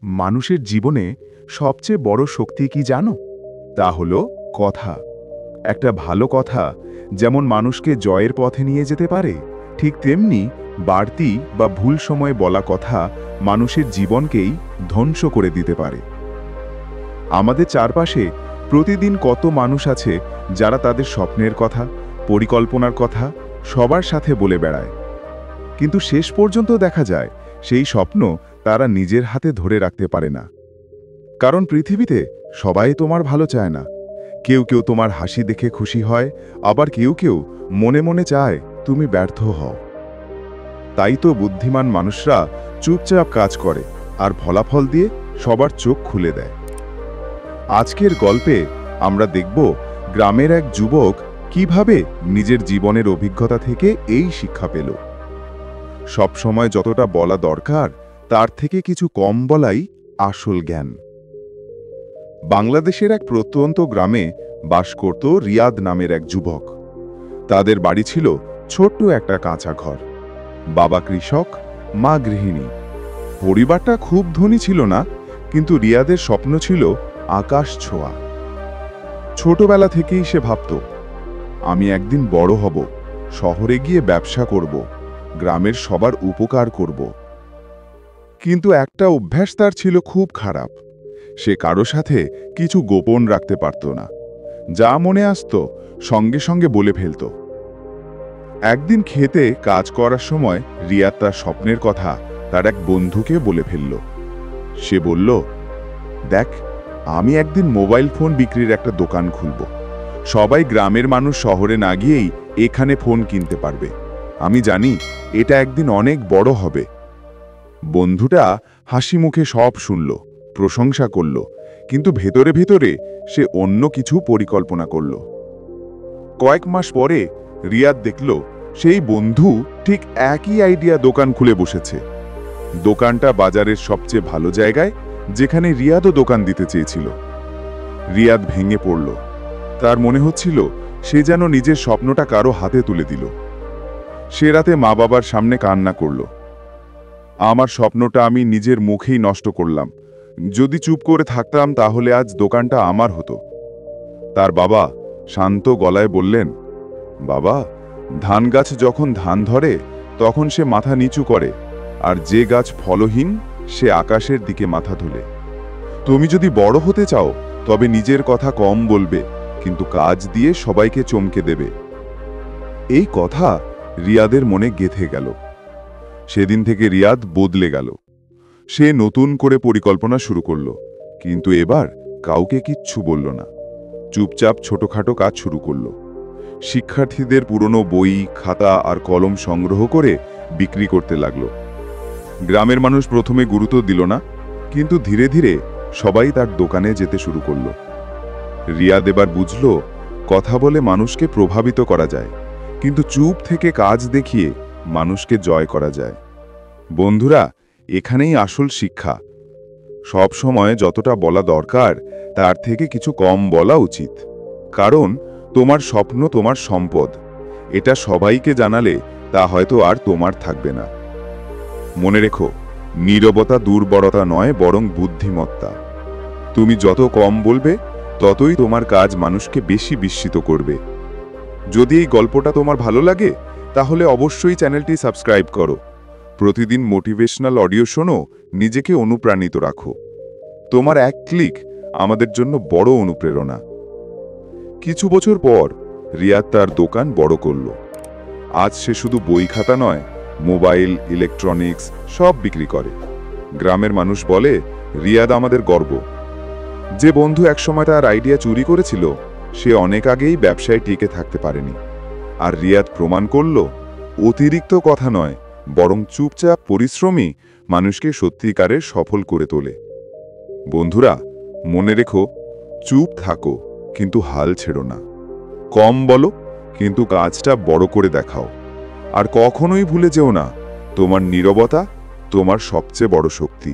মানুষের জীবনে সবচেয়ে বড় শক্তি কি জানো? তা হলো কথা। একটা ভালো কথা যেমন মানুষকে জয়ের পথে নিয়ে যেতে পারে, ঠিক তেমনি বাড়তি বা ভুল সময়ে বলা কথা মানুষের জীবনকেই ধ্বংস করে দিতে পারে। আমাদের চারপাশে প্রতিদিন কত মানুষ আছে যারা তাদের স্বপ্নের কথা, পরিকল্পনার কথা সবার সাথে বলে বেড়ায়, কিন্তু শেষ পর্যন্ত দেখা যায় সেই স্বপ্ন তারা নিজের হাতে ধরে রাখতে পারে না। কারণ পৃথিবীতে সবাই তোমার ভালো চায় না। কেউ কেউ তোমার হাসি দেখে খুশি হয়, আবার কেউ কেউ মনে মনে চায় তুমি ব্যর্থ হও। তাই তো বুদ্ধিমান মানুষরা চুপচাপ কাজ করে আর ফলাফল দিয়ে সবার চোখ খুলে দেয়। আজকের গল্পে আমরা দেখব গ্রামের এক যুবক কিভাবে নিজের জীবনের অভিজ্ঞতা থেকে এই শিক্ষা পেল। সব সময় যতটা বলা দরকার তার থেকে কিছু কম বলাই আসল জ্ঞান। বাংলাদেশের এক প্রত্যন্ত গ্রামে বাস করত রিয়াদ নামের এক যুবক। তাদের বাড়ি ছিল ছোট্ট একটা কাঁচা ঘর। বাবা কৃষক, মা গৃহিণী। পরিবারটা খুব ধনী ছিল না, কিন্তু রিয়াদের স্বপ্ন ছিল আকাশ ছোঁয়া। ছোটবেলা থেকেই সে ভাবত, আমি একদিন বড় হব, শহরে গিয়ে ব্যবসা করব, গ্রামের সবার উপকার করব। কিন্তু একটা অভ্যাস তার ছিল খুব খারাপ। সে কারো সাথে কিছু গোপন রাখতে পারত না। যা মনে আসত সঙ্গে সঙ্গে বলে ফেলত। একদিন খেতে কাজ করার সময় রিয়াদ তার স্বপ্নের কথা তার এক বন্ধুকে বলে ফেলল। সে বলল, দেখ, আমি একদিন মোবাইল ফোন বিক্রির একটা দোকান খুলব। সবাই গ্রামের মানুষ শহরে না গিয়েই এখানে ফোন কিনতে পারবে। আমি জানি এটা একদিন অনেক বড় হবে। বন্ধুটা হাসি মুখে সব শুনল, প্রশংসা করল, কিন্তু ভেতরে ভেতরে সে অন্য কিছু পরিকল্পনা করল। কয়েক মাস পরে রিয়াদ দেখল সেই বন্ধু ঠিক একই আইডিয়া দোকান খুলে বসেছে। দোকানটা বাজারের সবচেয়ে ভালো জায়গায়, যেখানে রিয়াদও দোকান দিতে চেয়েছিল। রিয়াদ ভেঙে পড়ল। তার মনে হচ্ছিল সে যেন নিজের স্বপ্নটা কারো হাতে তুলে দিল। সে রাতে মা বাবার সামনে কান্না করল। আমার স্বপ্নটা আমি নিজের মুখেই নষ্ট করলাম। যদি চুপ করে থাকতাম তাহলে আজ দোকানটা আমার হতো। তার বাবা শান্ত গলায় বললেন, বাবা, ধান গাছ যখন ধান ধরে তখন সে মাথা নিচু করে, আর যে গাছ ফলহীন সে আকাশের দিকে মাথা তোলে। তুমি যদি বড় হতে চাও তবে নিজের কথা কম বলবে, কিন্তু কাজ দিয়ে সবাইকে চমকে দেবে। এই কথা রিয়াদের মনে গেঁথে গেল। সেদিন থেকে রিয়াদ বদলে গেল। সে নতুন করে পরিকল্পনা শুরু করল, কিন্তু এবার কাউকে কিচ্ছু বলল না। চুপচাপ ছোটখাটো কাজ শুরু করল। শিক্ষার্থীদের পুরনো বই, খাতা আর কলম সংগ্রহ করে বিক্রি করতে লাগল। গ্রামের মানুষ প্রথমে গুরুত্ব দিল না, কিন্তু ধীরে ধীরে সবাই তার দোকানে যেতে শুরু করল। রিয়াদ এবার বুঝল, কথা বলে মানুষকে প্রভাবিত করা যায়, কিন্তু চুপ থেকে কাজ দেখিয়ে মানুষকে জয় করা যায়। বন্ধুরা, এখানেই আসল শিক্ষা। সব সময় যতটা বলা দরকার তার থেকে কিছু কম বলা উচিত। কারণ তোমার স্বপ্ন তোমার সম্পদ। এটা সবাইকে জানালে তা হয়তো আর তোমার থাকবে না। মনে রেখো, নীরবতা দুর্বলতা নয়, বরং বুদ্ধিমত্তা। তুমি যত কম বলবে ততই তোমার কাজ মানুষকে বেশি বিস্মিত করবে। যদি এই গল্পটা তোমার ভালো লাগে তাহলে অবশ্যই চ্যানেলটি সাবস্ক্রাইব করো। প্রতিদিন মোটিভেশনাল অডিও শোনো, নিজেকে অনুপ্রাণিত রাখো। তোমার এক ক্লিক আমাদের জন্য বড় অনুপ্রেরণা। কিছু বছর পর রিয়াদ তার দোকান বড় করল। আজ সে শুধু বই খাতা নয়, মোবাইল, ইলেকট্রনিক্স সব বিক্রি করে। গ্রামের মানুষ বলে, রিয়াদ আমাদের গর্ব। যে বন্ধু একসময় তার আইডিয়া চুরি করেছিল সে অনেক আগেই ব্যবসায় টিকে থাকতে পারেনি। আর রিয়াদ প্রমাণ করল, অতিরিক্ত কথা নয়, বরং চুপচাপ পরিশ্রমী মানুষকে সত্যিকারের সফল করে তোলে। বন্ধুরা, মনে রেখো, চুপ থাকো কিন্তু হাল ছেড়ো না। কম বলো কিন্তু কাজটা বড় করে দেখাও। আর কখনোই ভুলে যেও না, তোমার নীরবতা তোমার সবচেয়ে বড় শক্তি।